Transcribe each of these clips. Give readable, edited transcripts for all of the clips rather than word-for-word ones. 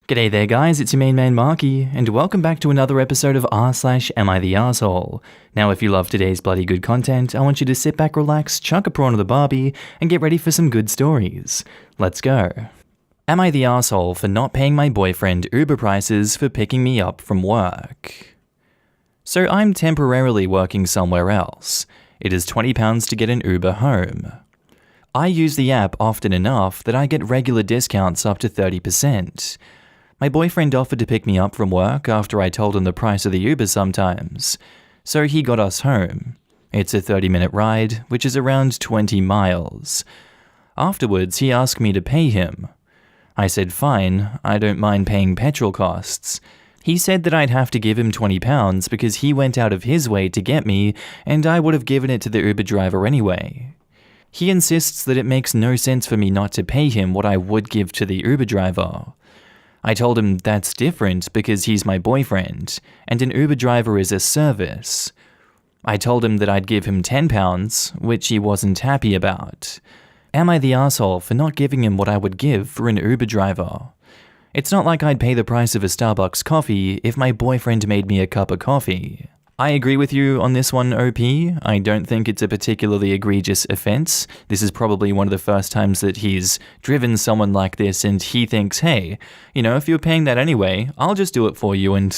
G'day there guys, it's your main man Markee, and welcome back to another episode of r/AmITheA. Now if you love today's bloody good content, I want you to sit back, relax, chuck a prawn of the barbie, and get ready for some good stories. Let's go. Am I the asshole for not paying my boyfriend Uber prices for picking me up from work? So I'm temporarily working somewhere else. It is £20 to get an Uber home. I use the app often enough that I get regular discounts up to 30%. My boyfriend offered to pick me up from work after I told him the price of the Uber sometimes, so he got us home. It's a 30-minute ride, which is around 20 miles. Afterwards, he asked me to pay him. I said fine, I don't mind paying petrol costs. He said that I'd have to give him £20 because he went out of his way to get me, and I would have given it to the Uber driver anyway. He insists that it makes no sense for me not to pay him what I would give to the Uber driver. I told him that's different because he's my boyfriend, and an Uber driver is a service. I told him that I'd give him £10, which he wasn't happy about. Am I the asshole for not giving him what I would give for an Uber driver? It's not like I'd pay the price of a Starbucks coffee if my boyfriend made me a cup of coffee. I agree with you on this one, OP. I don't think it's a particularly egregious offense. This is probably one of the first times that he's driven someone like this and he thinks, hey, if you're paying that anyway, I'll just do it for you and,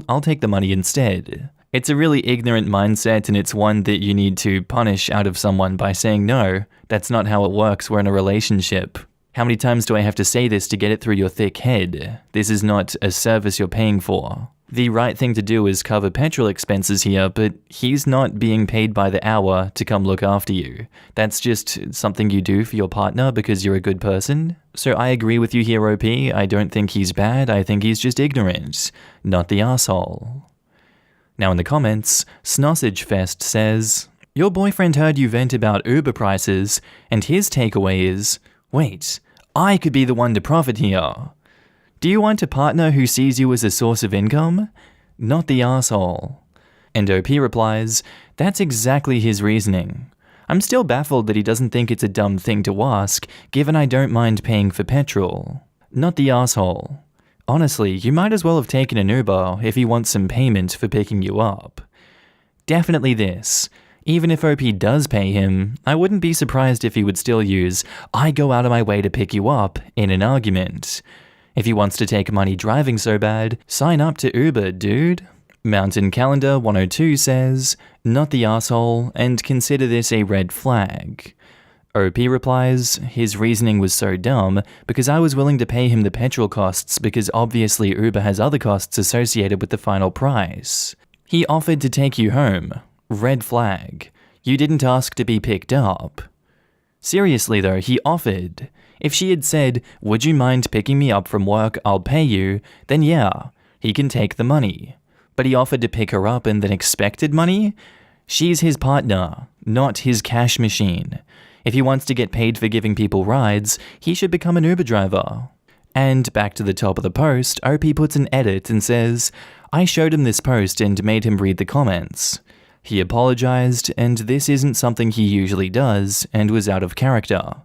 I'll take the money instead. It's a really ignorant mindset, and it's one that you need to punish out of someone by saying, no, that's not how it works, we're in a relationship. How many times do I have to say this to get it through your thick head? This is not a service you're paying for. The right thing to do is cover petrol expenses here, but he's not being paid by the hour to come look after you. That's just something you do for your partner because you're a good person. So I agree with you here, OP. I don't think he's bad, I think he's just ignorant, not the asshole. Now in the comments, Snossage Fest says, your boyfriend heard you vent about Uber prices, and his takeaway is, wait, I could be the one to profit here. Do you want a partner who sees you as a source of income? Not the asshole. And OP replies, that's exactly his reasoning. I'm still baffled that he doesn't think it's a dumb thing to ask, given I don't mind paying for petrol. Not the asshole. Honestly, you might as well have taken an Uber if he wants some payment for picking you up. Definitely this. Even if OP does pay him, I wouldn't be surprised if he would still use, I go out of my way to pick you up, in an argument. If he wants to take money driving so bad, sign up to Uber, dude. Mountain Calendar 102 says, not the asshole, and consider this a red flag. OP replies, his reasoning was so dumb because I was willing to pay him the petrol costs because obviously Uber has other costs associated with the final price. He offered to take you home. Red flag. You didn't ask to be picked up. Seriously though, he offered. If she had said, would you mind picking me up from work, I'll pay you, then yeah, he can take the money. But he offered to pick her up and then expected money? She's his partner, not his cash machine. If he wants to get paid for giving people rides, he should become an Uber driver. And back to the top of the post, OP puts an edit and says, I showed him this post and made him read the comments. He apologized, and this isn't something he usually does, and was out of character.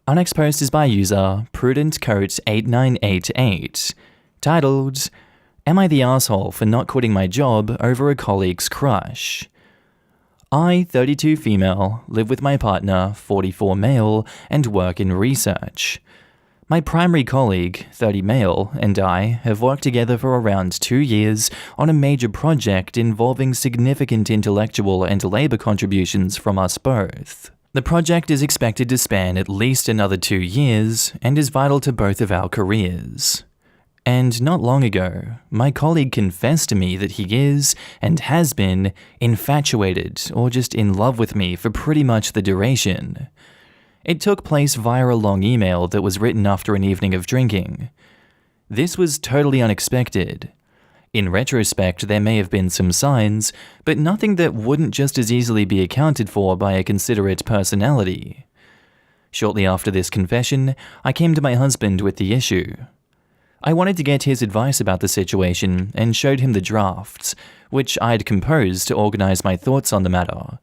Our next post is by user PrudentCoat8988, titled, Am I the asshole for not quitting my job over a colleague's crush? I, 32 female, live with my partner, 44 male, and work in research. My primary colleague, 30 male, and I have worked together for around 2 years on a major project involving significant intellectual and labor contributions from us both. The project is expected to span at least another 2 years and is vital to both of our careers. And not long ago, my colleague confessed to me that he is, and has been, infatuated or just in love with me for pretty much the duration. It took place via a long email that was written after an evening of drinking. This was totally unexpected. In retrospect, there may have been some signs, but nothing that wouldn't just as easily be accounted for by a considerate personality. Shortly after this confession, I came to my husband with the issue. I wanted to get his advice about the situation and showed him the drafts, which I'd composed to organize my thoughts on the matter.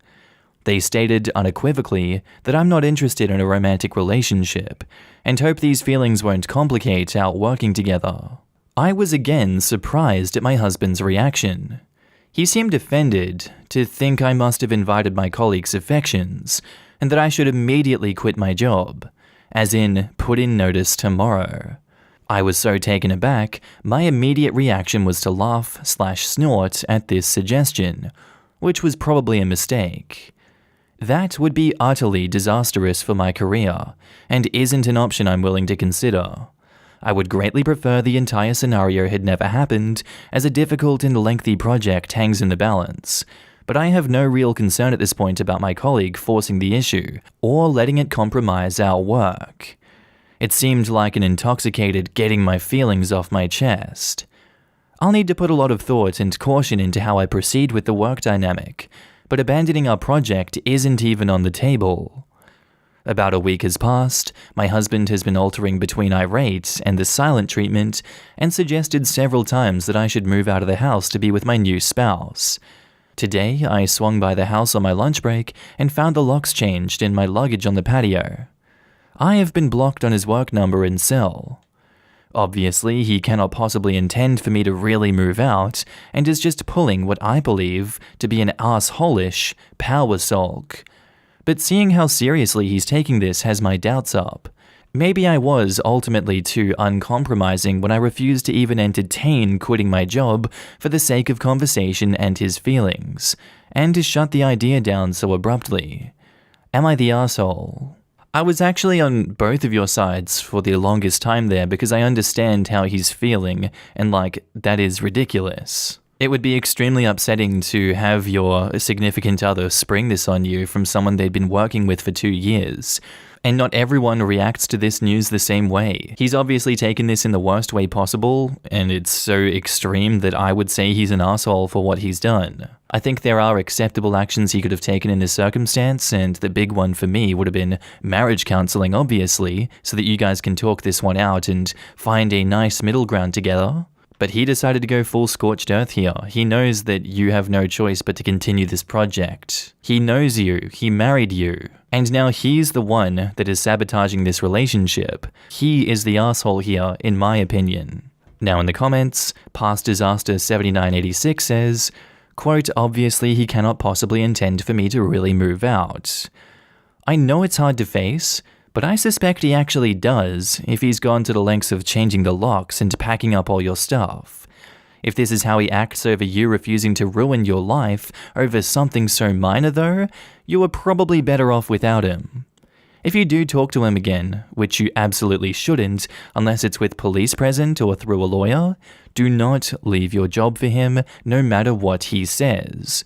They stated unequivocally that I'm not interested in a romantic relationship and hope these feelings won't complicate our working together. I was again surprised at my husband's reaction. He seemed offended to think I must have invited my colleague's affections and that I should immediately quit my job, as in put in notice tomorrow. I was so taken aback, my immediate reaction was to laugh/snort at this suggestion, which was probably a mistake. That would be utterly disastrous for my career, and isn't an option I'm willing to consider. I would greatly prefer the entire scenario had never happened, as a difficult and lengthy project hangs in the balance, but I have no real concern at this point about my colleague forcing the issue, or letting it compromise our work. It seemed like an intoxicated getting my feelings off my chest. I'll need to put a lot of thought and caution into how I proceed with the work dynamic, but abandoning our project isn't even on the table. About a week has passed, my husband has been altering between irate and the silent treatment and suggested several times that I should move out of the house to be with my new spouse. Today, I swung by the house on my lunch break and found the locks changed and my luggage on the patio. I have been blocked on his work number and cell. Obviously, he cannot possibly intend for me to really move out, and is just pulling what I believe to be an asshole-ish power sulk. But seeing how seriously he's taking this has my doubts up. Maybe I was ultimately too uncompromising when I refused to even entertain quitting my job for the sake of conversation and his feelings, and to shut the idea down so abruptly. Am I the asshole? I was actually on both of your sides for the longest time there because I understand how he's feeling, and that is ridiculous. It would be extremely upsetting to have your significant other spring this on you from someone they'd been working with for 2 years. And not everyone reacts to this news the same way. He's obviously taken this in the worst way possible, and it's so extreme that I would say he's an asshole for what he's done. I think there are acceptable actions he could have taken in this circumstance, and the big one for me would have been marriage counseling, obviously, so that you guys can talk this one out and find a nice middle ground together. But he decided to go full scorched earth here. He knows that you have no choice but to continue this project. He knows you, he married you, and now he's the one that is sabotaging this relationship. He is the asshole here, in my opinion. Now in the comments, Past Disaster 7986 says, quote, obviously he cannot possibly intend for me to really move out. I know it's hard to face, but I suspect he actually does if he's gone to the lengths of changing the locks and packing up all your stuff. If this is how he acts over you refusing to ruin your life over something so minor though, you are probably better off without him. If you do talk to him again, which you absolutely shouldn't unless it's with police present or through a lawyer, do not leave your job for him no matter what he says.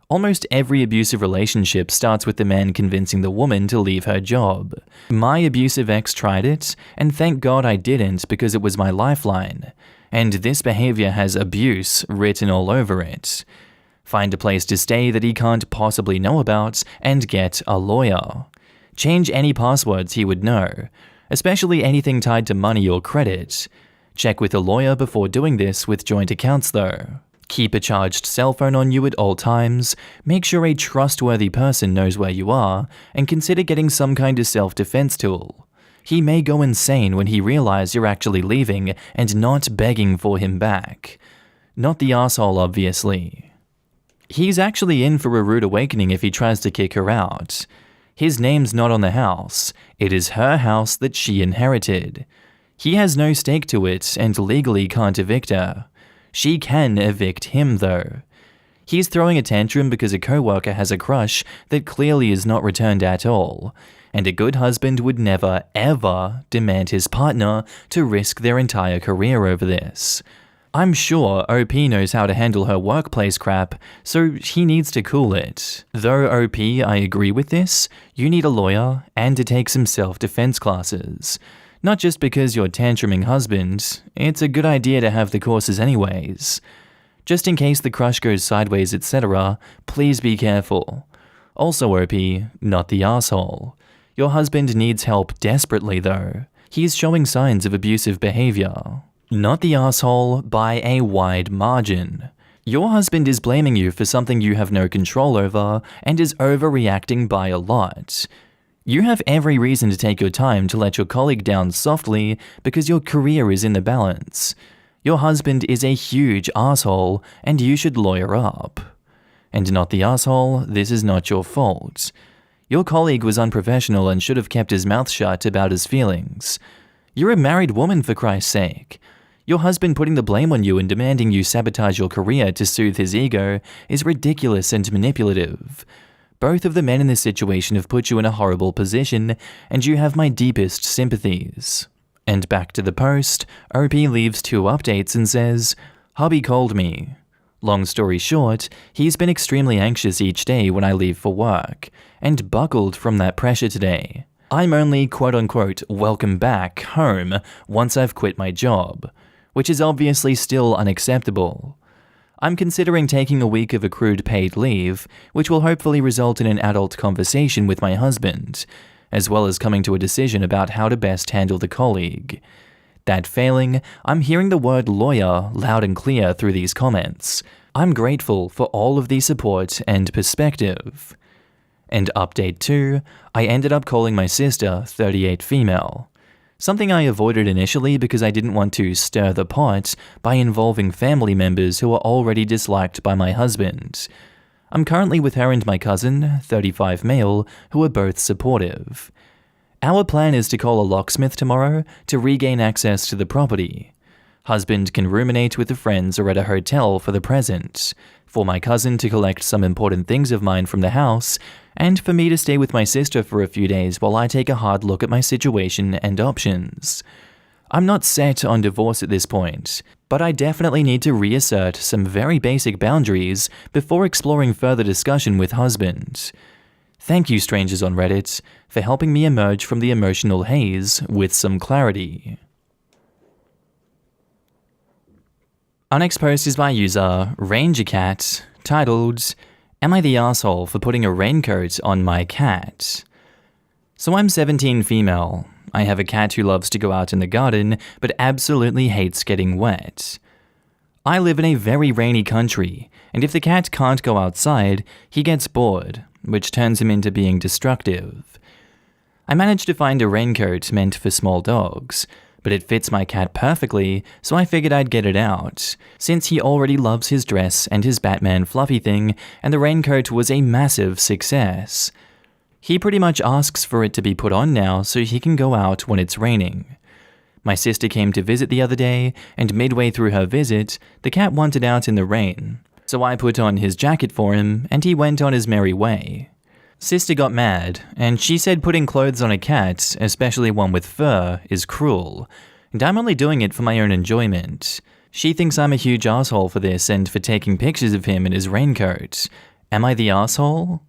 Almost every abusive relationship starts with the man convincing the woman to leave her job. My abusive ex tried it, and thank God I didn't because it was my lifeline. And this behavior has abuse written all over it. Find a place to stay that he can't possibly know about, and get a lawyer. Change any passwords he would know, especially anything tied to money or credit. Check with a lawyer before doing this with joint accounts though. Keep a charged cell phone on you at all times, make sure a trustworthy person knows where you are, and consider getting some kind of self-defense tool. He may go insane when he realizes you're actually leaving and not begging for him back. Not the asshole, obviously. He's actually in for a rude awakening if he tries to kick her out. His name's not on the house, it is her house that she inherited. He has no stake to it and legally can't evict her. She can evict him though. He's throwing a tantrum because a coworker has a crush that clearly is not returned at all, and a good husband would never, ever demand his partner to risk their entire career over this. I'm sure OP knows how to handle her workplace crap, so he needs to cool it. Though OP, I agree with this, you need a lawyer and to take some self-defense classes. Not just because you're tantruming husband, it's a good idea to have the courses anyways. Just in case the crush goes sideways, etc., please be careful. Also OP, not the asshole. Your husband needs help desperately though. He's showing signs of abusive behavior. Not the asshole by a wide margin. Your husband is blaming you for something you have no control over and is overreacting by a lot. You have every reason to take your time to let your colleague down softly because your career is in the balance. Your husband is a huge asshole and you should lawyer up. And not the asshole, this is not your fault. Your colleague was unprofessional and should have kept his mouth shut about his feelings. You're a married woman, for Christ's sake. Your husband putting the blame on you and demanding you sabotage your career to soothe his ego is ridiculous and manipulative. Both of the men in this situation have put you in a horrible position, and you have my deepest sympathies. And back to the post, OP leaves 2 updates and says, "Hubby called me. Long story short, he's been extremely anxious each day when I leave for work, and buckled from that pressure today. I'm only quote-unquote welcome back home once I've quit my job, which is obviously still unacceptable. I'm considering taking a week of accrued paid leave, which will hopefully result in an adult conversation with my husband, as well as coming to a decision about how to best handle the colleague. That failing, I'm hearing the word lawyer loud and clear through these comments. I'm grateful for all of the support and perspective." And update 2, I ended up calling my sister, 38 female. Something I avoided initially because I didn't want to stir the pot by involving family members who are already disliked by my husband. I'm currently with her and my cousin, 35 male, who are both supportive. Our plan is to call a locksmith tomorrow to regain access to the property. Husband can ruminate with the friends or at a hotel for the present, for my cousin to collect some important things of mine from the house, and for me to stay with my sister for a few days while I take a hard look at my situation and options. I'm not set on divorce at this point, but I definitely need to reassert some very basic boundaries before exploring further discussion with husband. Thank you, strangers on Reddit, for helping me emerge from the emotional haze with some clarity. Our next post is by user RangerCat, titled, "Am I the asshole for putting a raincoat on my cat?" So I'm 17 female. I have a cat who loves to go out in the garden, but absolutely hates getting wet. I live in a very rainy country, and if the cat can't go outside, he gets bored, which turns him into being destructive. I managed to find a raincoat meant for small dogs, but it fits my cat perfectly, so I figured I'd get it out, since he already loves his dress and his Batman fluffy thing, and the raincoat was a massive success. He pretty much asks for it to be put on now so he can go out when it's raining. My sister came to visit the other day, and midway through her visit, the cat wanted out in the rain, so I put on his jacket for him, and he went on his merry way. Sister got mad, and she said putting clothes on a cat, especially one with fur, is cruel, and I'm only doing it for my own enjoyment. She thinks I'm a huge asshole for this and for taking pictures of him in his raincoat. Am I the asshole?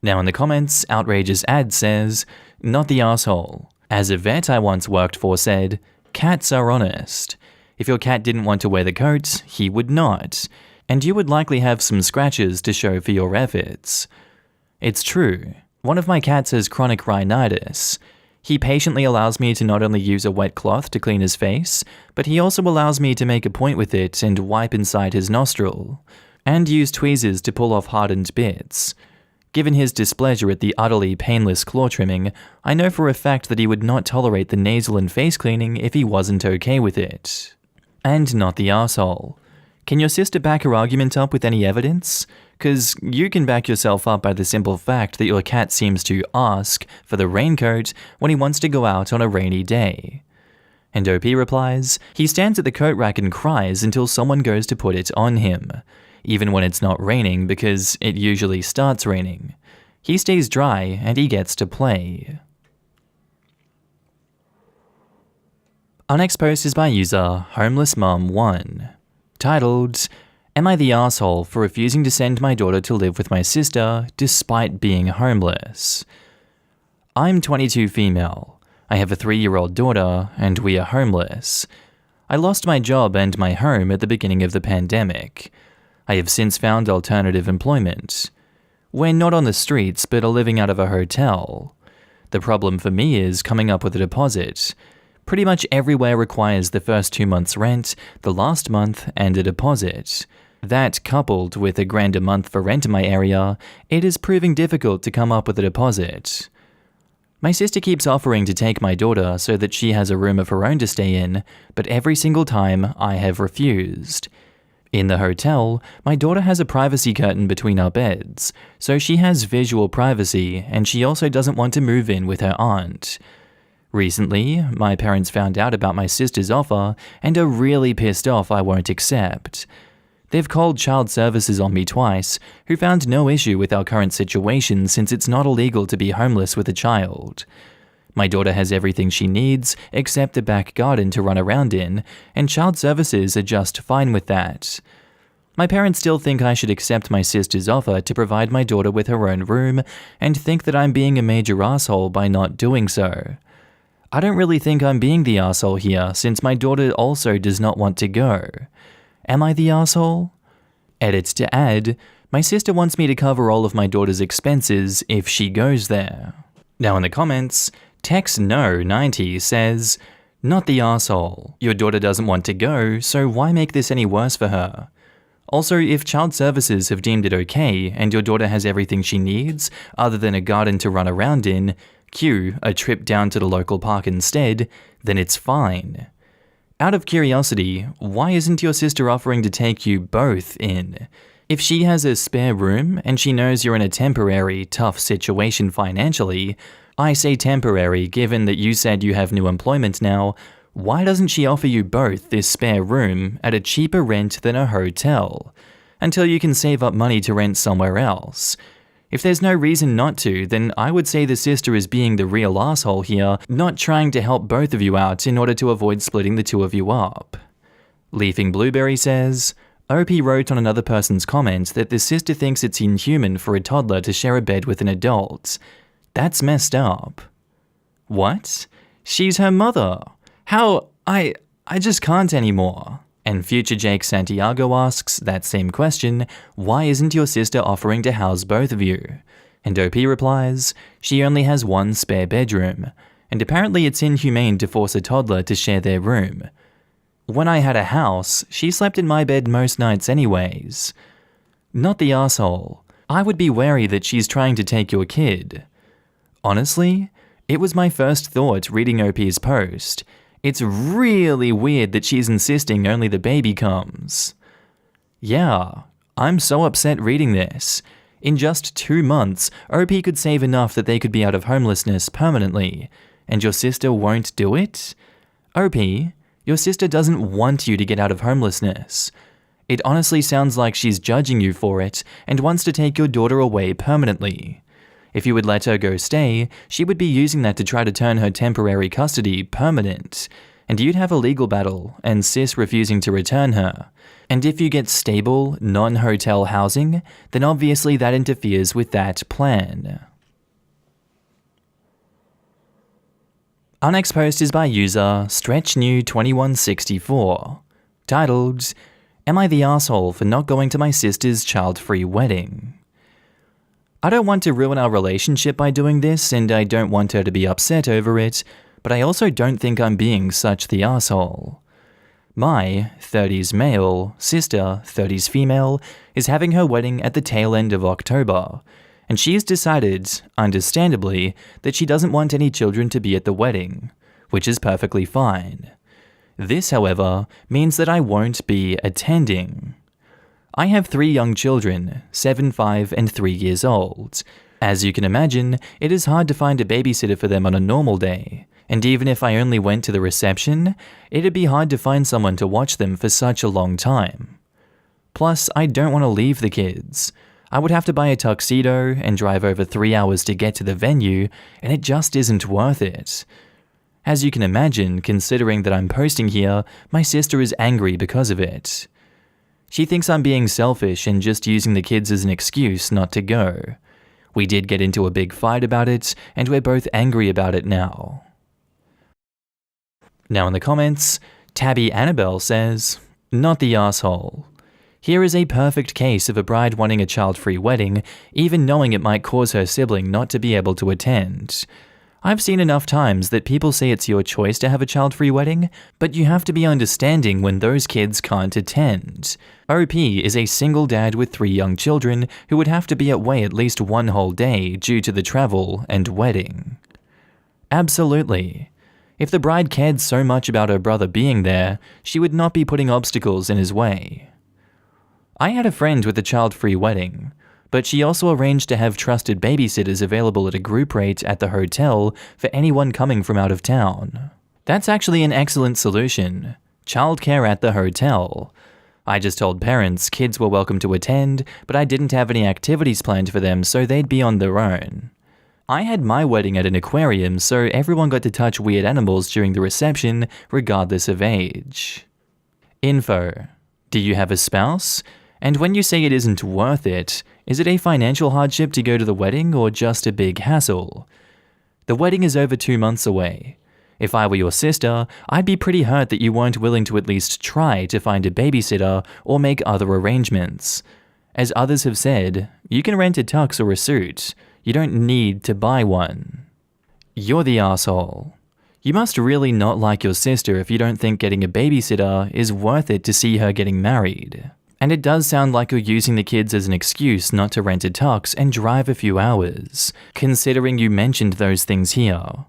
Now in the comments, Outrageous Ad says, "Not the asshole. As a vet I once worked for said, cats are honest. If your cat didn't want to wear the coat, he would not, and you would likely have some scratches to show for your efforts." It's true. One of my cats has chronic rhinitis. He patiently allows me to not only use a wet cloth to clean his face, but he also allows me to make a point with it and wipe inside his nostril, and use tweezers to pull off hardened bits. Given his displeasure at the utterly painless claw trimming, I know for a fact that he would not tolerate the nasal and face cleaning if he wasn't okay with it. And not the asshole. Can your sister back her argument up with any evidence? 'Cause you can back yourself up by the simple fact that your cat seems to ask for the raincoat when he wants to go out on a rainy day. And OP replies, "He stands at the coat rack and cries until someone goes to put it on him, even when it's not raining because it usually starts raining. He stays dry and he gets to play." Our next post is by user HomelessMom1, titled, "Am I the asshole for refusing to send my daughter to live with my sister despite being homeless?" I'm 22 female. I have a 3-year-old daughter, and we are homeless. I lost my job and my home at the beginning of the pandemic. I have since found alternative employment. We're not on the streets, but are living out of a hotel. The problem for me is coming up with a deposit. Pretty much everywhere requires the first 2 months' rent, the last month, and a deposit. That, coupled with $1,000 a month for rent in my area, it is proving difficult to come up with a deposit. My sister keeps offering to take my daughter so that she has a room of her own to stay in, but every single time I have refused. In the hotel, my daughter has a privacy curtain between our beds, so she has visual privacy, and she also doesn't want to move in with her aunt. Recently, my parents found out about my sister's offer and are really pissed off I won't accept. They've called child services on me twice, who found no issue with our current situation since it's not illegal to be homeless with a child. My daughter has everything she needs except a back garden to run around in, and child services are just fine with that. My parents still think I should accept my sister's offer to provide my daughter with her own room and think that I'm being a major asshole by not doing so. I don't really think I'm being the asshole here since my daughter also does not want to go. Am I the asshole? Edit to add, my sister wants me to cover all of my daughter's expenses if she goes there. Now in the comments, TextNo90 says, "Not the asshole. Your daughter doesn't want to go, so why make this any worse for her? Also, if child services have deemed it okay and your daughter has everything she needs, other than a garden to run around in, cue a trip down to the local park instead, then it's fine. Out of curiosity, why isn't your sister offering to take you both in? If she has a spare room and she knows you're in a temporary, tough situation financially, I say temporary given that you said you have new employment now, why doesn't she offer you both this spare room at a cheaper rent than a hotel, until you can save up money to rent somewhere else? If there's no reason not to, then I would say the sister is being the real asshole here, not trying to help both of you out in order to avoid splitting the two of you up." Leafing Blueberry says, OP wrote on another person's comment that the sister thinks it's inhuman for a toddler to share a bed with an adult. That's messed up. What? She's her mother. How? I just can't anymore. And Future Jake Santiago asks that same question, why isn't your sister offering to house both of you? And OP replies, she only has one spare bedroom, and apparently it's inhumane to force a toddler to share their room. When I had a house, she slept in my bed most nights anyways. Not the asshole. I would be wary that she's trying to take your kid. Honestly, it was my first thought reading OP's post. It's really weird that she's insisting only the baby comes. Yeah, I'm so upset reading this. In just 2 months, OP could save enough that they could be out of homelessness permanently, and your sister won't do it? OP, your sister doesn't want you to get out of homelessness. It honestly sounds like she's judging you for it and wants to take your daughter away permanently. If you would let her go stay, she would be using that to try to turn her temporary custody permanent, and you'd have a legal battle and sis refusing to return her. And if you get stable, non-hotel housing, then obviously that interferes with that plan. Our next post is by user StretchNew2164, titled, Am I the asshole for not going to my sister's child-free wedding? I don't want to ruin our relationship by doing this, and I don't want her to be upset over it, but I also don't think I'm being such the asshole. My 30s male sister, 30s female, is having her wedding at the tail end of October, and she's decided, understandably, that she doesn't want any children to be at the wedding, which is perfectly fine. This, however, means that I won't be attending. I have 3 young children, 7, 5, and 3 years old. As you can imagine, it is hard to find a babysitter for them on a normal day, and even if I only went to the reception, it'd be hard to find someone to watch them for such a long time. Plus, I don't want to leave the kids. I would have to buy a tuxedo and drive over 3 hours to get to the venue, and it just isn't worth it. As you can imagine, considering that I'm posting here, my sister is angry because of it. She thinks I'm being selfish and just using the kids as an excuse not to go. We did get into a big fight about it, and we're both angry about it now. Now in the comments, Tabby Annabelle says, Not the asshole. Here is a perfect case of a bride wanting a child-free wedding, even knowing it might cause her sibling not to be able to attend. I've seen enough times that people say it's your choice to have a child-free wedding, but you have to be understanding when those kids can't attend. OP is a single dad with 3 young children who would have to be away at least 1 whole day due to the travel and wedding. Absolutely. If the bride cared so much about her brother being there, she would not be putting obstacles in his way. I had a friend with a child-free wedding, but she also arranged to have trusted babysitters available at a group rate at the hotel for anyone coming from out of town. That's actually an excellent solution. Childcare at the hotel. I just told parents kids were welcome to attend, but I didn't have any activities planned for them, so they'd be on their own. I had my wedding at an aquarium, so everyone got to touch weird animals during the reception, regardless of age. Info. Do you have a spouse? And when you say it isn't worth it, is it a financial hardship to go to the wedding or just a big hassle? The wedding is over 2 months away. If I were your sister, I'd be pretty hurt that you weren't willing to at least try to find a babysitter or make other arrangements. As others have said, you can rent a tux or a suit. You don't need to buy one. You're the asshole. You must really not like your sister if you don't think getting a babysitter is worth it to see her getting married. And it does sound like you're using the kids as an excuse not to rent a tux and drive a few hours, considering you mentioned those things here.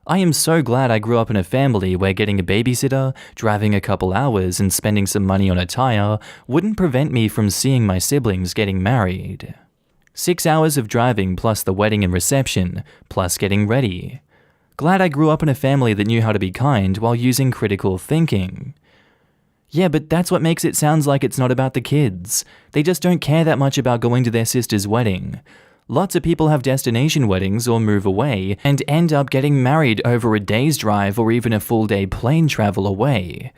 I am so glad I grew up in a family where getting a babysitter, driving a couple hours, and spending some money on attire wouldn't prevent me from seeing my siblings getting married. 6 hours of driving plus the wedding and reception, plus getting ready. Glad I grew up in a family that knew how to be kind while using critical thinking. Yeah, but that's what makes it sound like it's not about the kids. They just don't care that much about going to their sister's wedding. Lots of people have destination weddings or move away and end up getting married over a day's drive or even a full day plane travel away.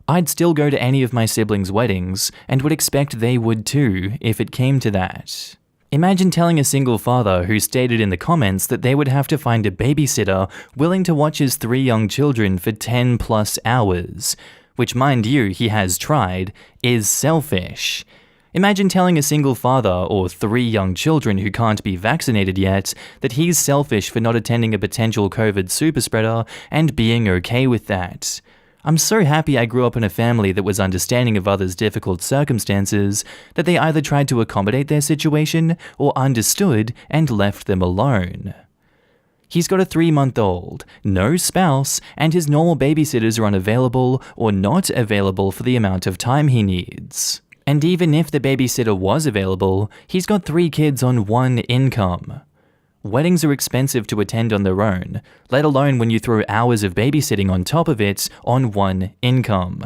I'd still go to any of my siblings' weddings and would expect they would too if it came to that. Imagine telling a single father who stated in the comments that they would have to find a babysitter willing to watch his 3 young children for 10 plus hours, which, mind you, he has tried, is selfish. Imagine telling a single father or 3 young children who can't be vaccinated yet that he's selfish for not attending a potential COVID superspreader and being okay with that. I'm so happy I grew up in a family that was understanding of others' difficult circumstances, that they either tried to accommodate their situation or understood and left them alone. He's got a 3-month-old, no spouse, and his normal babysitters are unavailable or not available for the amount of time he needs. And even if the babysitter was available, he's got 3 kids on 1 income. Weddings are expensive to attend on their own, let alone when you throw hours of babysitting on top of it on 1 income.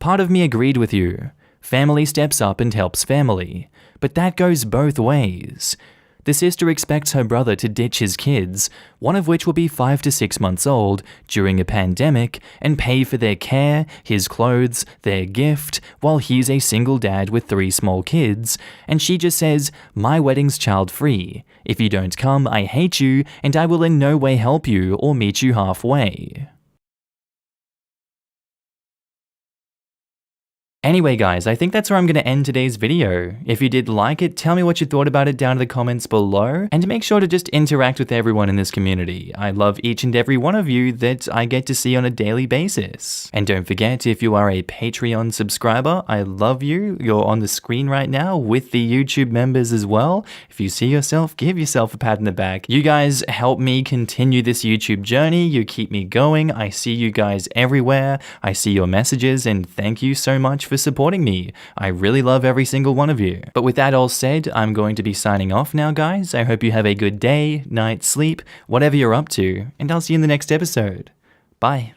Part of me agreed with you. Family steps up and helps family, but that goes both ways. The sister expects her brother to ditch his kids, one of which will be 5 to 6 months old, during a pandemic, and pay for their care, his clothes, their gift, while he's a single dad with 3 small kids, and she just says, "My wedding's child-free. If you don't come, I hate you, and I will in no way help you or meet you halfway." Anyway guys, I think that's where I'm going to end today's video. If you did like it, tell me what you thought about it down in the comments below, and make sure to just interact with everyone in this community. I love each and every one of you that I get to see on a daily basis. And don't forget, if you are a Patreon subscriber, I love you. You're on the screen right now with the YouTube members as well. If you see yourself, give yourself a pat in the back. You guys help me continue this YouTube journey. You keep me going. I see you guys everywhere. I see your messages, and thank you so much for supporting me. I really love every single one of you. But with that all said, I'm going to be signing off now, guys. I hope you have a good day, night, sleep, whatever you're up to, and I'll see you in the next episode. Bye.